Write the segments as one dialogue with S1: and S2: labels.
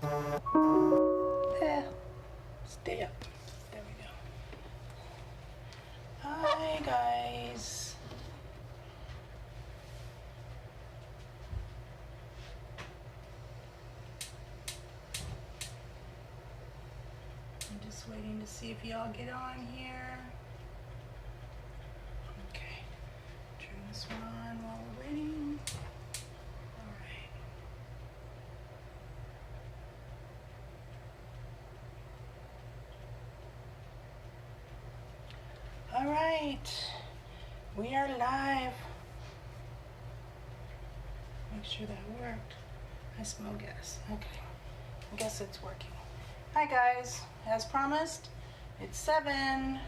S1: There. Stay up. There we go. Hi, guys. I'm just waiting to see if y'all get on here. Okay. Turn this one on while we're waiting. All right, we are live. Make sure that worked. I smell gas. Okay, I guess it's working. Hi guys, as promised, it's 7,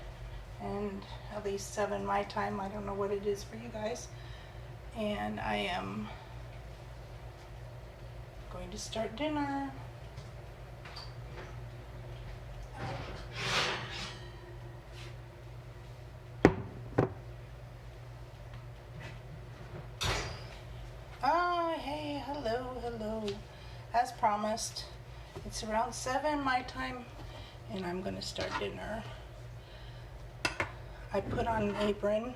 S1: and at least 7 my time. I don't know what it is for you guys. And I am going to start dinner. Oh, hey, hello. As promised, it's around 7 my time, and I'm gonna start dinner. I put on an apron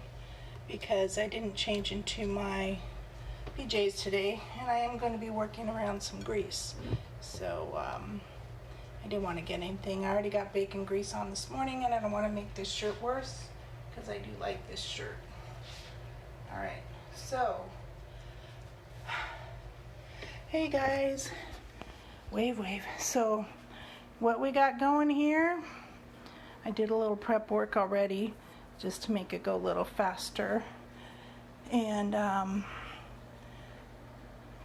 S1: because I didn't change into my PJs today, and I am going to be working around some grease. So I didn't want to get anything. I already got bacon grease on this morning, and I don't want to make this shirt worse because I do like this shirt. All right, so hey guys, wave. So what we got going here, I did a little prep work already just to make it go a little faster, and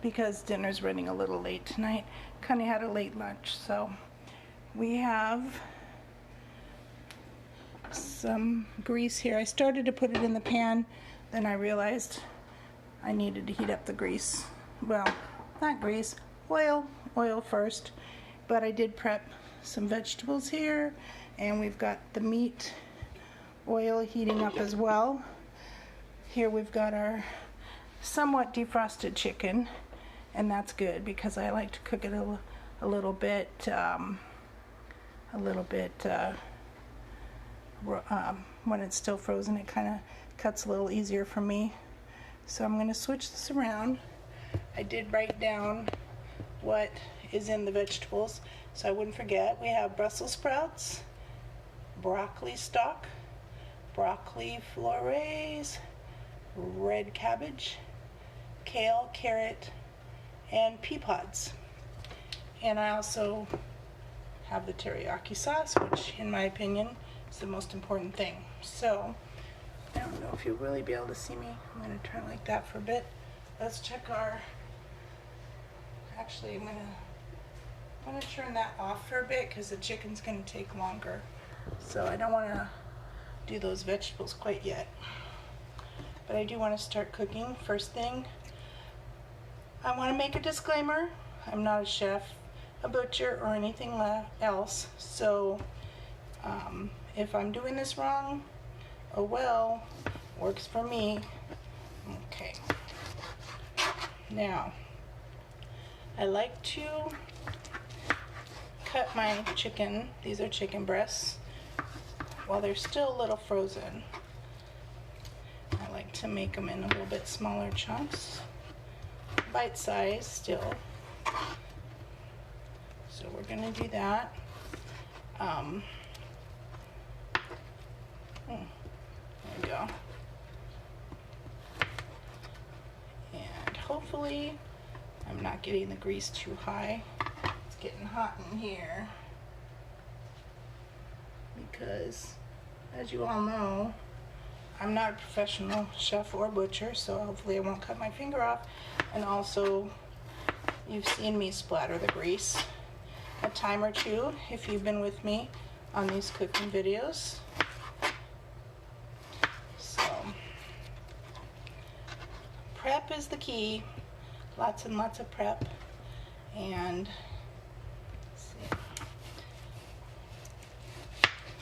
S1: because dinner's running a little late tonight, kind of had a late lunch. So we have some grease here. I started to put it in the pan, then I realized I needed to heat up the grease. Well, not grease, oil first. But I did prep some vegetables here, and we've got the meat oil heating up as well. Here we've got our somewhat defrosted chicken, and that's good because I like to cook it a little bit when it's still frozen. It kind of cuts a little easier for me. So I'm going to switch this around. I did write down what is in the vegetables so I wouldn't forget. We have Brussels sprouts, broccoli stalk, broccoli florets, red cabbage, kale, carrot, and pea pods. And I also have the teriyaki sauce, which in my opinion is the most important thing. So I don't know if you'll really be able to see me. I'm going to turn it like that for a bit. Let's check our, actually I'm going to turn that off for a bit because the chicken's going to take longer. So I don't want to do those vegetables quite yet. But I do want to start cooking. First thing, I want to make a disclaimer. I'm not a chef, a butcher, or anything else. So if I'm doing this wrong, oh well, works for me. Okay. Now, I like to cut my chicken. These are chicken breasts. While they're still a little frozen, I like to make them in a little bit smaller chunks, bite size still. So we're gonna do that. There we go. And hopefully I'm not getting the grease too high. It's getting hot in here because, as you all know, I'm not a professional chef or butcher, so hopefully I won't cut my finger off. And also, you've seen me splatter the grease a time or two if you've been with me on these cooking videos. So, prep is the key. Lots and lots of prep. And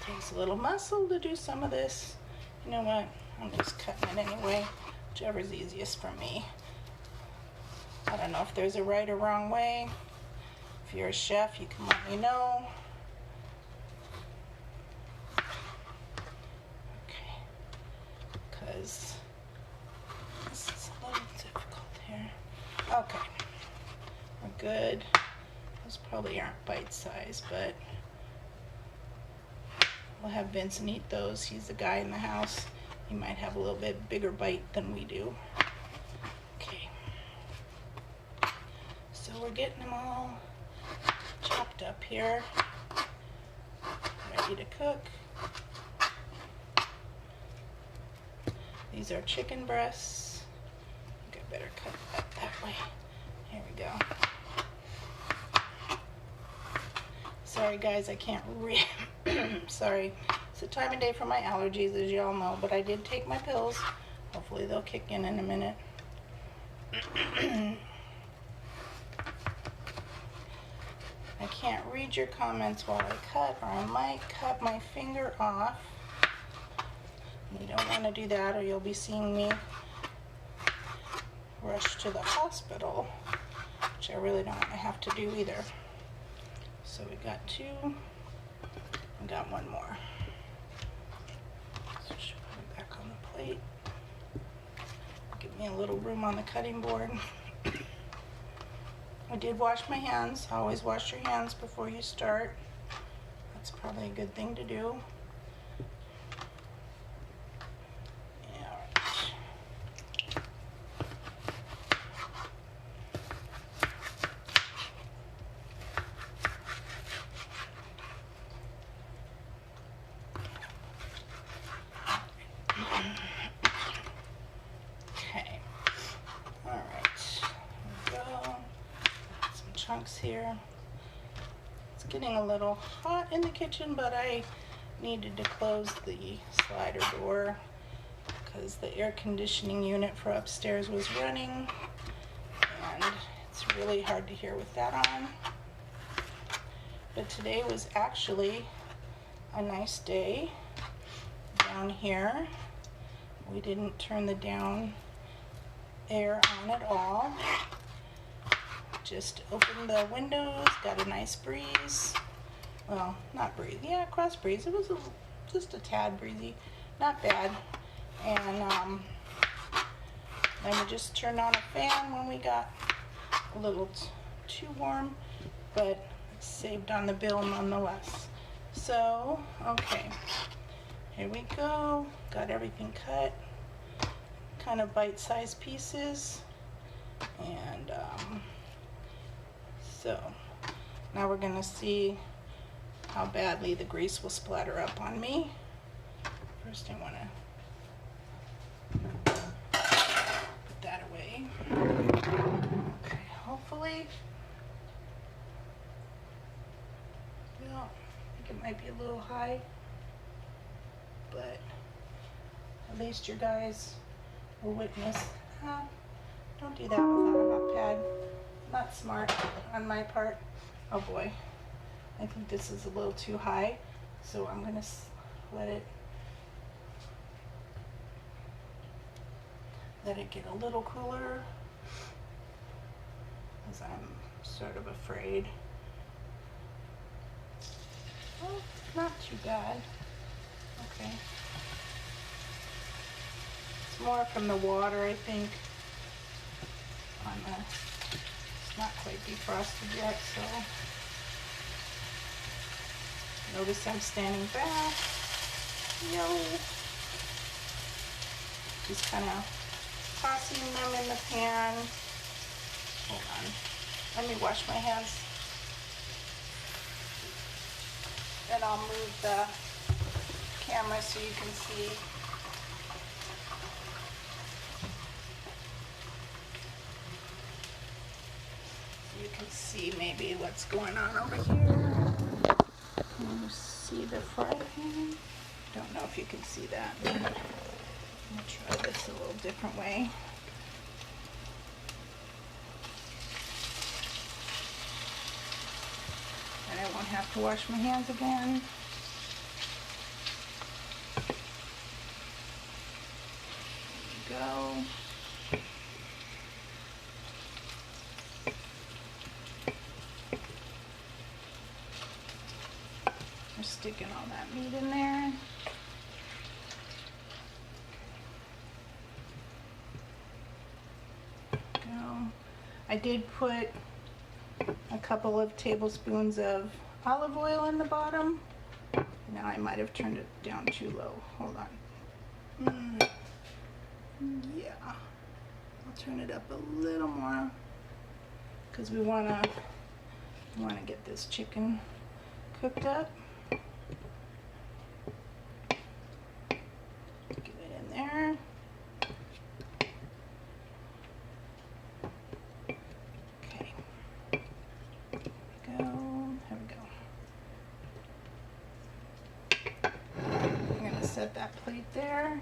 S1: takes a little muscle to do some of this. You know what? I'm just cutting it anyway, whichever's easiest for me. I don't know if there's a right or wrong way. If you're a chef, you can let me know. Okay, because this is a little difficult here. Okay, we're good. Those probably aren't bite-sized, but we'll have Vincent eat those. He's the guy in the house. He might have a little bit bigger bite than we do. Okay, so we're getting them all chopped up here, ready to cook. These are chicken breasts. I think I better cut that way. Here we go. Sorry guys, I can't read. Sorry. It's the time of day for my allergies, as you all know, but I did take my pills. Hopefully they'll kick in a minute. I can't read your comments while I cut, or I might cut my finger off. You don't want to do that, or you'll be seeing me rush to the hospital, which I really don't want to have to do either. So we got 2, we got 1 more. So I should put it back on the plate. Give me a little room on the cutting board. I did wash my hands. Always wash your hands before you start. That's probably a good thing to do. Yeah, all right. Okay. All right. Here we go. Some chunks here. It's getting a little hot in the kitchen, but I needed to close the slider door because the air conditioning unit for upstairs was running, and it's really hard to hear with that on. But today was actually a nice day down here. We didn't turn the down air on at all. Just opened the windows, got a nice breeze. Well, not breeze, yeah, cross breeze. It was just a tad breezy, not bad. And then we just turned on a fan when we got a little too warm, but it saved on the bill nonetheless. So, okay, here we go. Got everything cut, kind of bite-sized pieces, and so now we're gonna see how badly the grease will splatter up on me. First I wanna put that away. Okay, hopefully, well, I think it might be a little high, but at least your guys will witness. Don't do that without a hot pad. Not smart on my part. Oh boy, I think this is a little too high, so I'm gonna let it get a little cooler, as I'm sort of afraid. Well, not too bad. Okay. It's more from the water, I think. It's not quite defrosted yet, so notice I'm standing back. Yo. Just kind of tossing them in the pan. Hold on. Let me wash my hands. Then I'll move the camera so you can see. You can see maybe what's going on over here. Can you see the fry pan? Don't know if you can see that. I'm gonna try this a little different way. And I won't have to wash my hands again. There we go. sticking all that meat in there. Go. I did put a couple of tablespoons of olive oil in the bottom. Now I might have turned it down too low. Hold on. Yeah. I'll turn it up a little more because we want to get this chicken cooked up. Get it in there. Okay. Go. There we go. I'm going to set that plate there.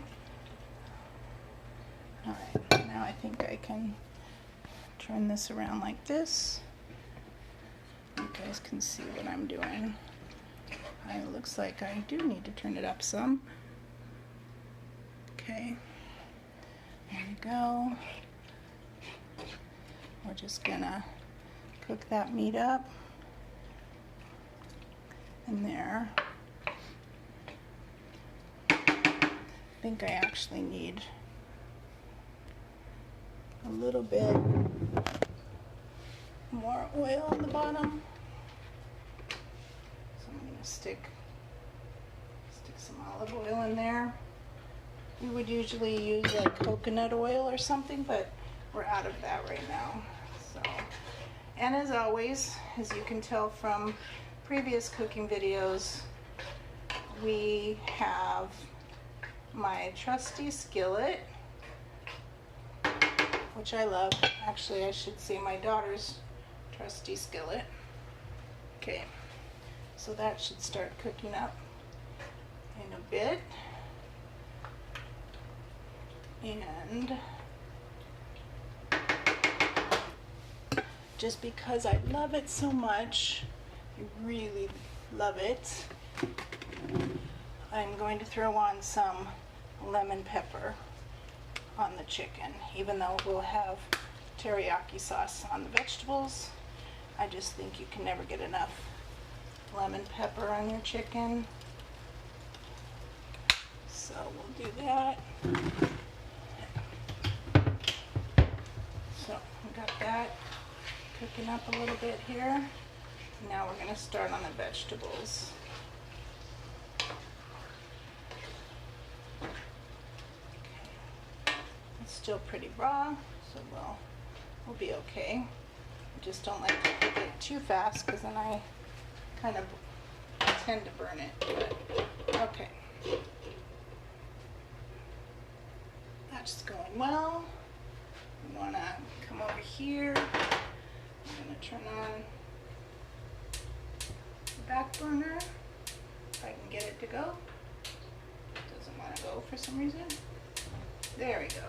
S1: Alright, now I think I can turn this around like this. You guys can see what I'm doing. It looks like I do need to turn it up some. Okay, there we go. We're just gonna cook that meat up in there. I think I actually need a little bit more oil on the bottom. So I'm going to stick some olive oil in there. We would usually use like coconut oil or something, but we're out of that right now. So, and as always, as you can tell from previous cooking videos, we have my trusty skillet, which I love. Actually, I should say my daughter's trusty skillet. Okay, so that should start cooking up in a bit. And just because I love it so much, I really love it, I'm going to throw on some lemon pepper on the chicken. Even though we'll have teriyaki sauce on the vegetables, I just think you can never get enough lemon pepper on your chicken. So we'll do that. So we got that cooking up a little bit here. Now we're going to start on the vegetables. It's still pretty raw, so we'll be okay. I just don't like to cook it too fast because then I kind of tend to burn it. But okay. That's going well. We want to come over here. I'm going to turn on the back burner if I can get it to go. It doesn't want to go for some reason. There we go.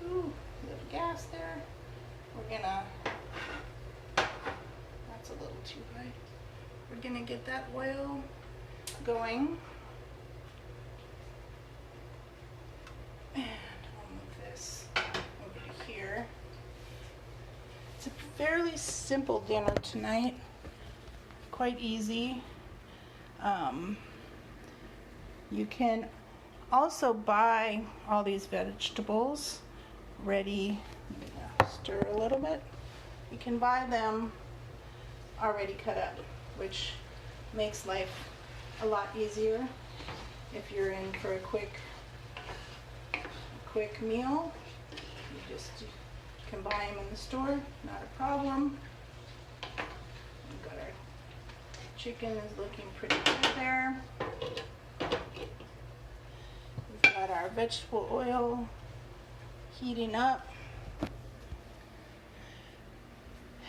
S1: Ooh, little gas there. We're gonna, that's a little too high. We're gonna get that oil going. And I'll move this over to here. It's a fairly simple dinner tonight. Quite easy. You can also buy all these vegetables ready. Stir a little bit. You can buy them already cut up, which makes life a lot easier if you're in for a quick meal. You just can buy them in the store, not a problem. We've got our chicken is looking pretty good there. We've got our vegetable oil heating up.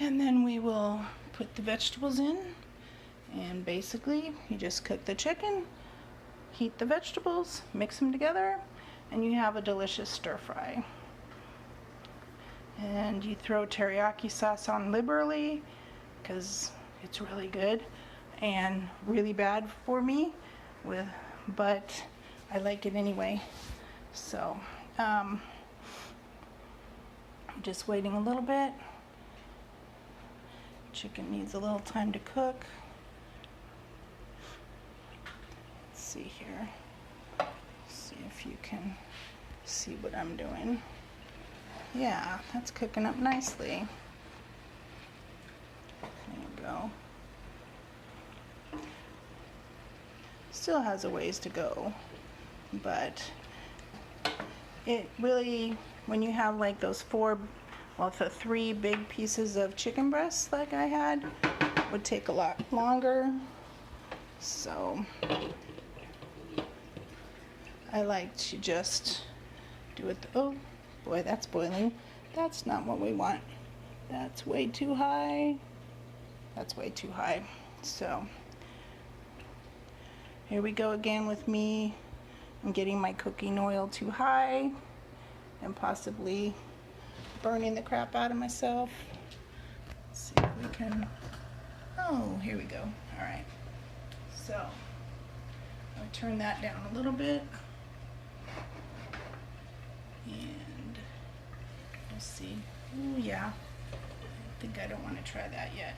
S1: And then we will put the vegetables in, and basically you just cook the chicken, heat the vegetables, mix them together, and you have a delicious stir fry. And you throw teriyaki sauce on liberally because it's really good and really bad for me, but I like it anyway. So I'm just waiting a little bit. Chicken needs a little time to cook. see here. See if you can see what I'm doing. Yeah, that's cooking up nicely. There you go. Still has a ways to go, but it really, when you have like those the 3 big pieces of chicken breasts like I had, would take a lot longer. So I like to just do it. Oh boy, that's boiling. That's not what we want. That's way too high. That's way too high. So here we go again with me. I'm getting my cooking oil too high and possibly burning the crap out of myself. Let's see if we can. Oh, here we go. All right. So I'll turn that down a little bit. And we'll see. Ooh, yeah. I think I don't want to try that yet.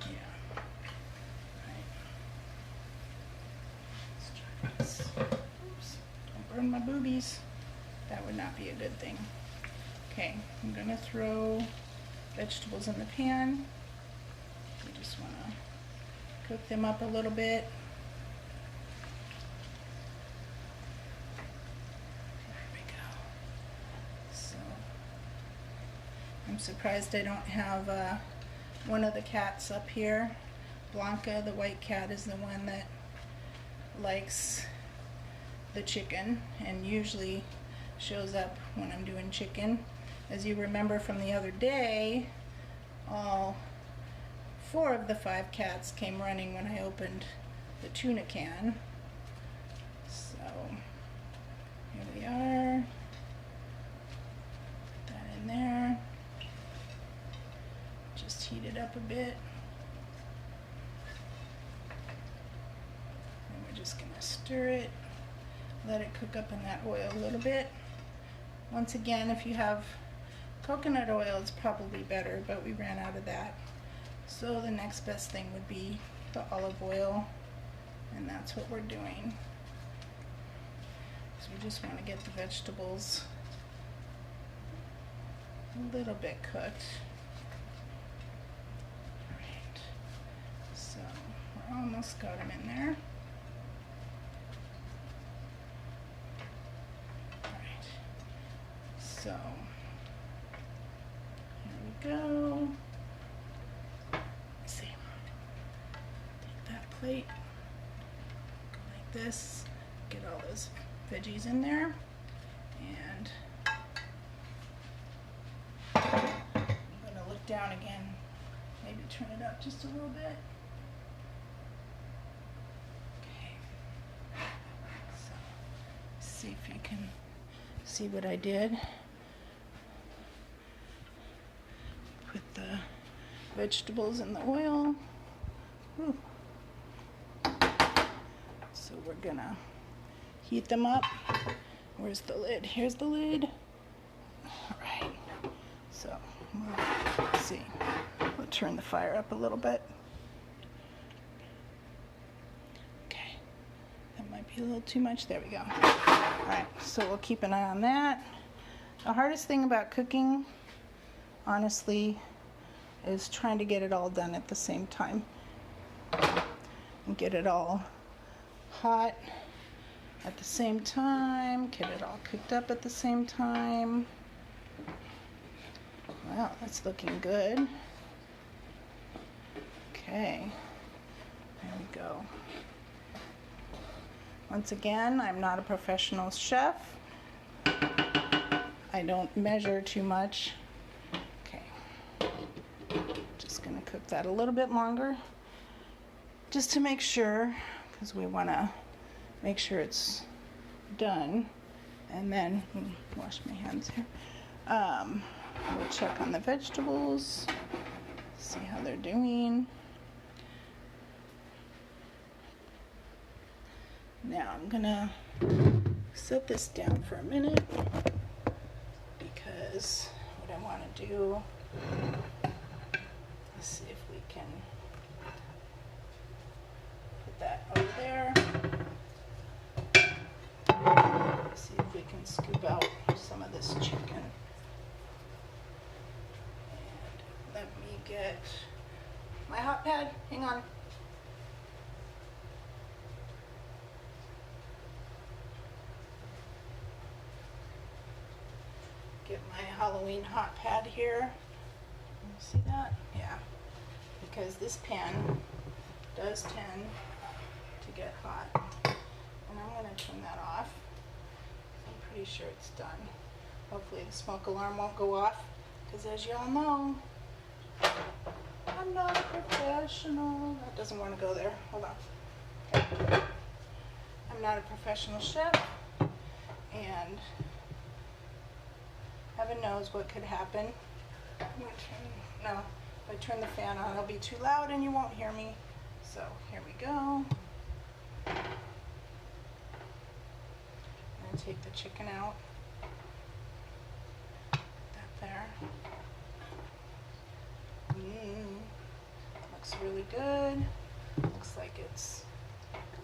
S1: Yeah. All right. Let's try this. Oops. Don't burn my boobies. That would not be a good thing. Okay, I'm gonna throw vegetables in the pan. We just wanna cook them up a little bit. I'm surprised I don't have one of the cats up here. Blanca, the white cat, is the one that likes the chicken and usually shows up when I'm doing chicken. As you remember from the other day, all 4 of the 5 cats came running when I opened the tuna can. So here we are. Put that in there. Just heat it up a bit. And we're just gonna stir it, let it cook up in that oil a little bit. Once again, if you have coconut oil, it's probably better, but we ran out of that. So the next best thing would be the olive oil, and that's what we're doing. So we just want to get the vegetables a little bit cooked. Alright, so we're almost got them in there. Alright, so here we go. Let's see. Take that plate, go like this, get all those veggies in there, and I'm gonna look down again, maybe turn it up just a little bit. Okay, so see if you can see what I did. Put the vegetables in the oil. Whew. So we're gonna heat them up. Where's the lid? Here's the lid. All right. So let's see. We'll turn the fire up a little bit. Okay. That might be a little too much. There we go. All right. So we'll keep an eye on that. The hardest thing about cooking, honestly, is trying to get it all done at the same time and get it all hot at the same time, get it all cooked up at the same time. Wow, that's looking good. Okay, there we go. Once again, I'm not a professional chef. I don't measure too much. Just gonna cook that a little bit longer just to make sure, because we want to make sure it's done. And then wash my hands here. We'll check on the vegetables, see how they're doing. Now I'm gonna set this down for a minute because what I want to do, let's see if we can put get my hot pad. Hang on. Get my Halloween hot pad here. You see that? Yeah. Because this pan does tend to get hot. And I'm going to turn that off. I'm pretty sure it's done. Hopefully the smoke alarm won't go off. Because as y'all know, I'm not a professional. That doesn't want to go there. Hold on. Okay. I'm not a professional chef. And heaven knows what could happen. No, if I turn the fan on, it'll be too loud and you won't hear me. So here we go. I'm gonna take the chicken out. Put that there. Looks really good. Looks like it's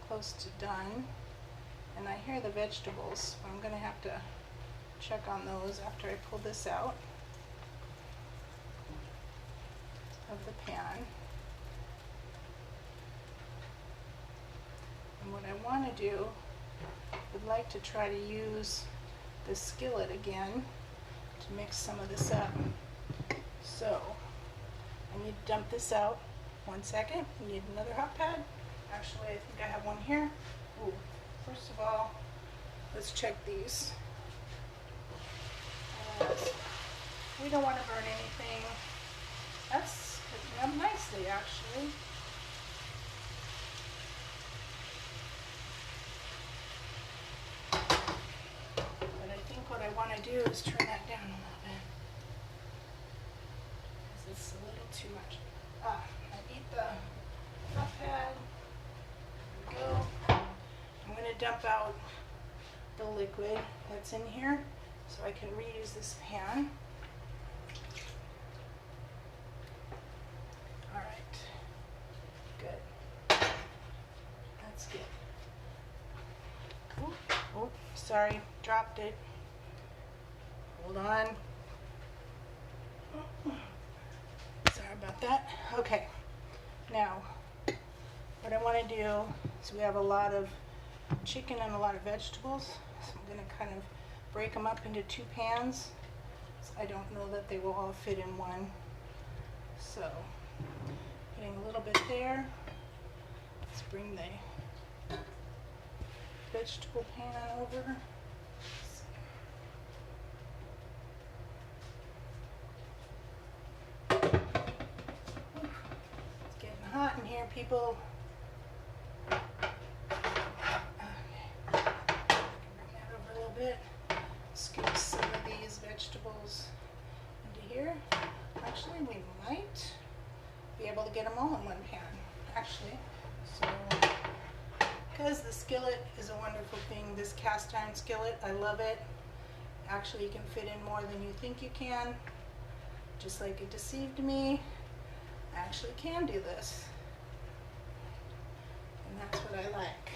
S1: close to done. And I hear the vegetables. I'm gonna have to check on those after I pull this out of the pan. And what I want to do, would like to try to use the skillet again to mix some of this up. So I need to dump this out. 1 second. We need another hot pad. Actually, I think I have one here. Ooh. First of all, let's check these. We don't want to burn anything. That's cooking up nicely, actually. But I think what I want to do is turn that down a little bit. Because it's a little too much. I need the hot pad. There we go. I'm going to dump out the liquid that's in here so I can reuse this pan. Alright, good. That's good. Oh, sorry, dropped it. Hold on. Sorry about that. Okay, now what I want to do is we have a lot of chicken and a lot of vegetables, so I'm going to kind of break them up into 2 pans. So I don't know that they will all fit in one. So putting a little bit there. Let's bring the vegetable pan over. It's getting hot in here, people. Bit. Scoop some of these vegetables into here. Actually, we might be able to get them all in one pan, actually. So, because the skillet is a wonderful thing, this cast iron skillet, I love it. Actually, you can fit in more than you think you can. Just like it deceived me, I actually can do this. And that's what I like.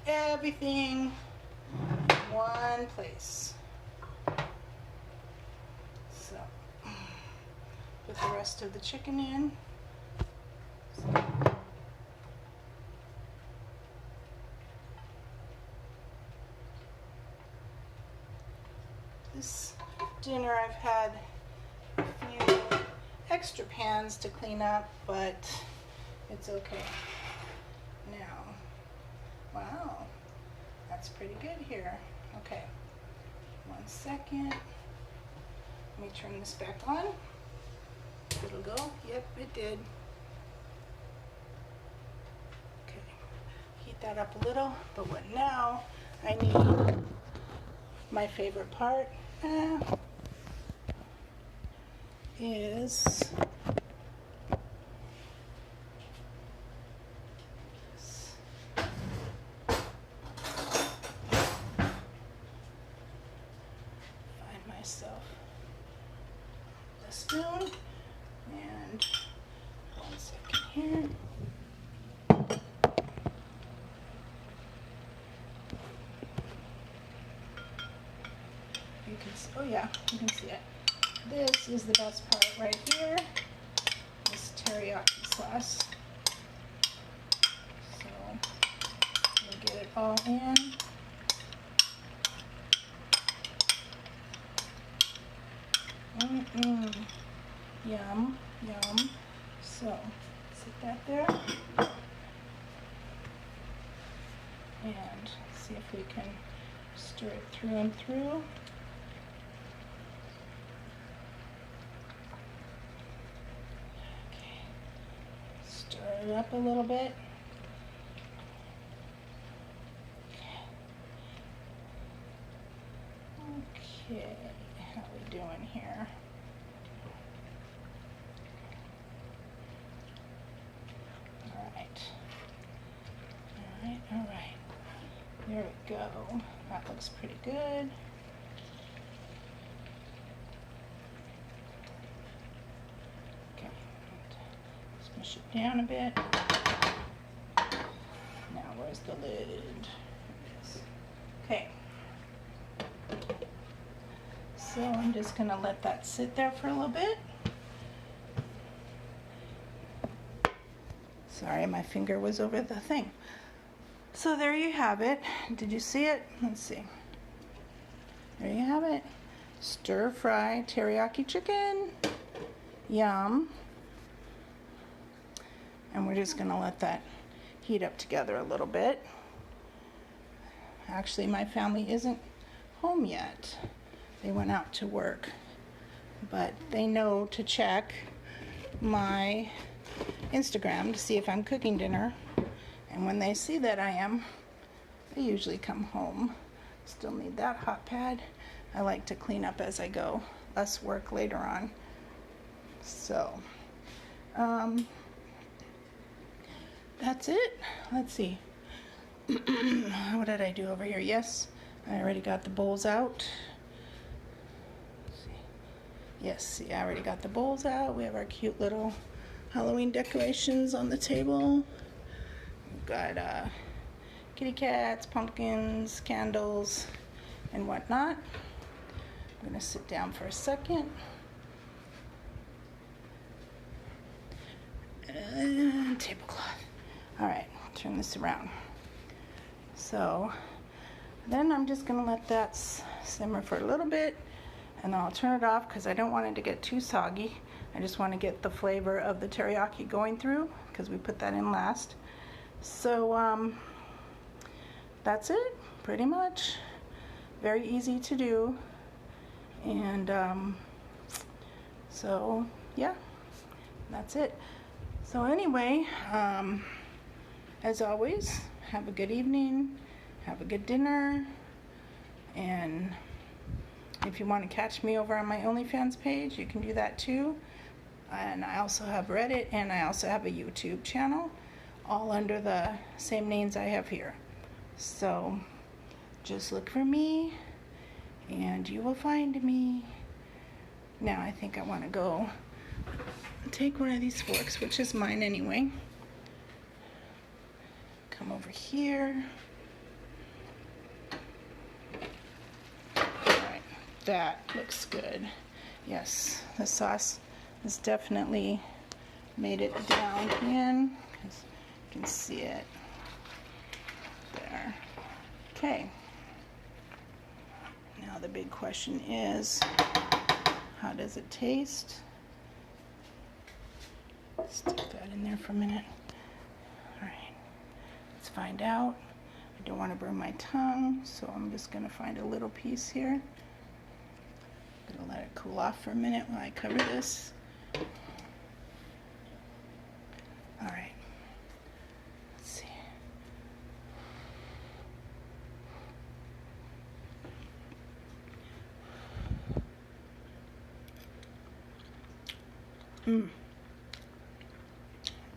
S1: Everything in one place. So, put the rest of the chicken in. This dinner I've had a few extra pans to clean up, but it's okay. Now, wow, that's pretty good here. Okay, 1 second. Let me turn this back on. It'll go. Yep, it did. Okay, heat that up a little. But what now? I need my favorite part is myself a spoon, and 1 second here. You can see, oh yeah, you can see it. this is the best part right here, this teriyaki sauce. So we'll get it all in. Yum, yum. So sit that there and see if we can stir it through and through. Okay, stir it up a little bit. Okay, how are we doing here? All right. There we go. That looks pretty good. Okay, smush it down a bit. Now where's the lid? Okay. So I'm just gonna let that sit there for a little bit. Sorry, my finger was over the thing. So there you have it. Did you see it? Let's see. There you have it. Stir fry teriyaki chicken. Yum. And we're just gonna let that heat up together a little bit. Actually, my family isn't home yet. They went out to work, but they know to check my Instagram to see if I'm cooking dinner. And when they see that I am, they usually come home. Still need that hot pad. I like to clean up as I go. Less work later on. So, that's it. Let's see. What did I do over here? Yes, I already got the bowls out. Let's see. Yes, see, I already got the bowls out. We have our cute little Halloween decorations on the table. We've got kitty cats, pumpkins, candles, and whatnot. I'm going to sit down for a second. And tablecloth. All right, turn this around. So then I'm just going to let that simmer for a little bit, and then I'll turn it off because I don't want it to get too soggy. I just want to get the flavor of the teriyaki going through because we put that in last. So that's it, pretty much. Very easy to do. And so yeah, that's it. So anyway, as always, have a good evening, have a good dinner, and if you want to catch me over on my OnlyFans page, you can do that too. And I also have Reddit, and I also have a YouTube channel, all under the same names I have here. So just look for me and you will find me. Now I think I want to go take one of these forks, which is mine anyway. Come over here. Alright, that looks good. Yes, the sauce has definitely made it down in, because you can see it there. Okay. Now the big question is, how does it taste? Stick that in there for a minute. All right, let's find out. I don't want to burn my tongue, so I'm just going to find a little piece here. I'm going to let it cool off for a minute while I cover this. All right. Let's see.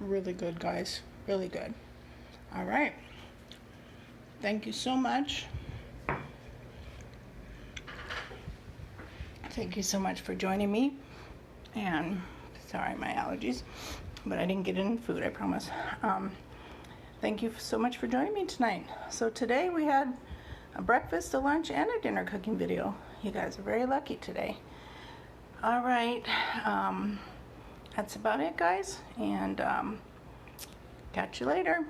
S1: Really good, guys. Really good. All right. Thank you so much. Thank you so much for joining me. And sorry, my allergies, but I didn't get any food, I promise. Thank you so much for joining me tonight. So today we had a breakfast, a lunch, and a dinner cooking video. You guys are very lucky today. All right, that's about it, guys, and catch you later.